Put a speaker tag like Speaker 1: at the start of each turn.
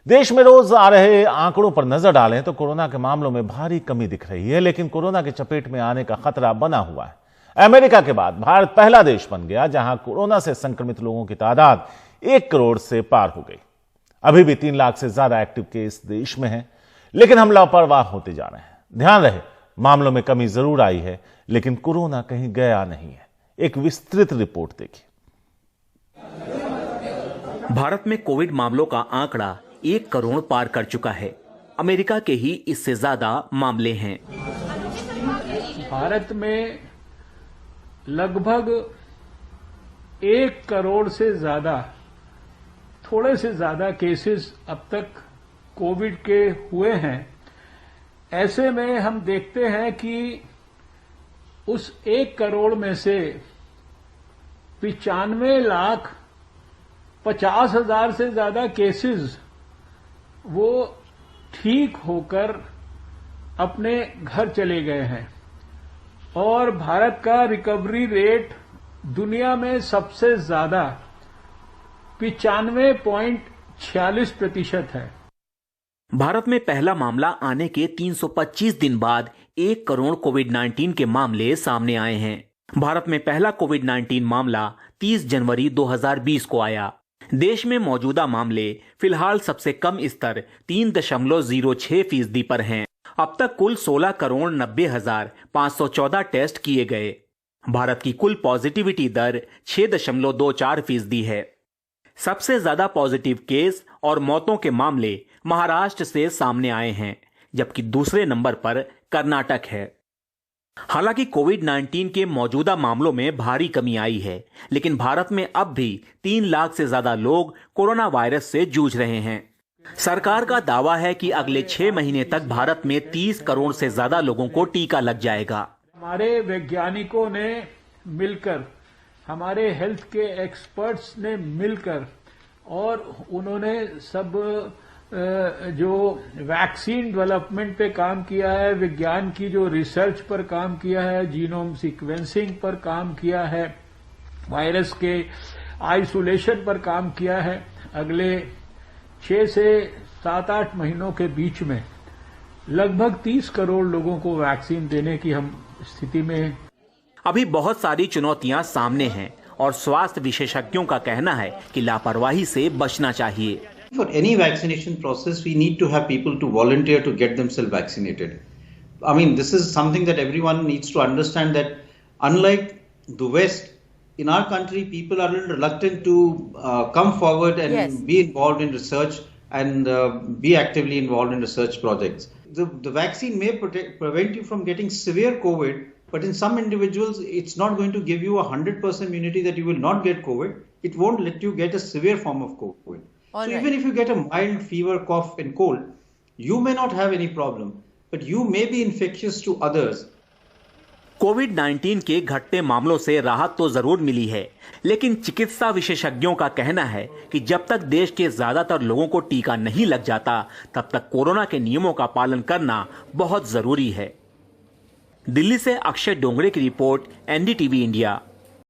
Speaker 1: देश में रोज आ रहे आंकड़ों पर नजर डालें तो कोरोना के मामलों में भारी कमी दिख रही है, लेकिन कोरोना के चपेट में आने का खतरा बना हुआ है। अमेरिका के बाद भारत पहला देश बन गया जहां कोरोना से संक्रमित लोगों की तादाद 1 करोड़ से पार हो गई। अभी भी 3 लाख से ज्यादा एक्टिव केस देश में हैं, लेकिन हम लापरवाह होते जा रहे हैं। ध्यान रहे, मामलों में कमी जरूर आई है, लेकिन कोरोना कहीं गया नहीं है। एक विस्तृत रिपोर्ट देखिए।
Speaker 2: भारत में कोविड मामलों का आंकड़ा 1 करोड़ पार कर चुका है। अमेरिका के ही इससे ज्यादा मामले हैं।
Speaker 3: भारत में लगभग 1 करोड़ से ज्यादा, थोड़े से ज्यादा केसेस अब तक कोविड के हुए हैं। ऐसे में हम देखते हैं कि उस 1 करोड़ में से 95,50,000 से ज्यादा केसेस वो ठीक होकर अपने घर चले गए हैं और भारत का रिकवरी रेट दुनिया में सबसे ज्यादा 95.46% है।
Speaker 2: भारत में पहला मामला आने के 325 दिन बाद 1 करोड़ कोविड-19 के मामले सामने आए हैं। भारत में पहला कोविड-19 मामला 30 जनवरी 2020 को आया। देश में मौजूदा मामले फिलहाल सबसे कम स्तर 3.06% पर हैं। अब तक कुल 16,90,514 टेस्ट किए गए। भारत की कुल पॉजिटिविटी दर 6.24% है। सबसे ज्यादा पॉजिटिव केस और मौतों के मामले महाराष्ट्र से सामने आए हैं, जबकि दूसरे नंबर पर कर्नाटक है। हालांकि कोविड-19 के मौजूदा मामलों में भारी कमी आई है, लेकिन भारत में अब भी 3 लाख से ज्यादा लोग कोरोना वायरस से जूझ रहे हैं। सरकार का दावा है कि अगले 6 महीने तक भारत में 30 करोड़ से ज्यादा लोगों को टीका लग जाएगा।
Speaker 3: हमारे वैज्ञानिकों ने मिलकर, हमारे हेल्थ के एक्सपर्ट्स ने मिलकर और उन्होंने सब जो वैक्सीन डेवलपमेंट पे काम किया है, विज्ञान की जो रिसर्च पर काम किया है, जीनोम सीक्वेंसिंग पर काम किया है, वायरस के आइसोलेशन पर काम किया है। अगले 6 से 7-8 महीनों के बीच में लगभग 30 करोड़ लोगों को वैक्सीन देने की हम स्थिति में हैं।
Speaker 2: अभी बहुत सारी चुनौतियां सामने हैं और स्वास्थ्य विशेषज्ञों का कहना है कि लापरवाही से बचना चाहिए।
Speaker 4: For any vaccination process, we need to have people to volunteer to get themselves vaccinated. I mean, this is something that everyone needs to understand, that unlike the West, in our country, people are a little reluctant to come forward and be involved in research and be actively involved in research projects. The vaccine may prevent you from getting severe COVID, but in some individuals, it's not going to give you 100% immunity that you will not get COVID. It won't let you get a severe form of COVID. So even if you get a mild fever, cough and cold, you may not have any problem, but you may be infectious to others.
Speaker 2: कोविड-19 के घटते मामलों से राहत तो जरूर मिली है, लेकिन चिकित्सा विशेषज्ञों का कहना है कि जब तक देश के ज्यादातर लोगों को टीका नहीं लग जाता, तब तक कोरोना के नियमों का पालन करना बहुत जरूरी है। दिल्ली से अक्षय डोंगरे की रिपोर्ट, एनडीटीवी इंडिया।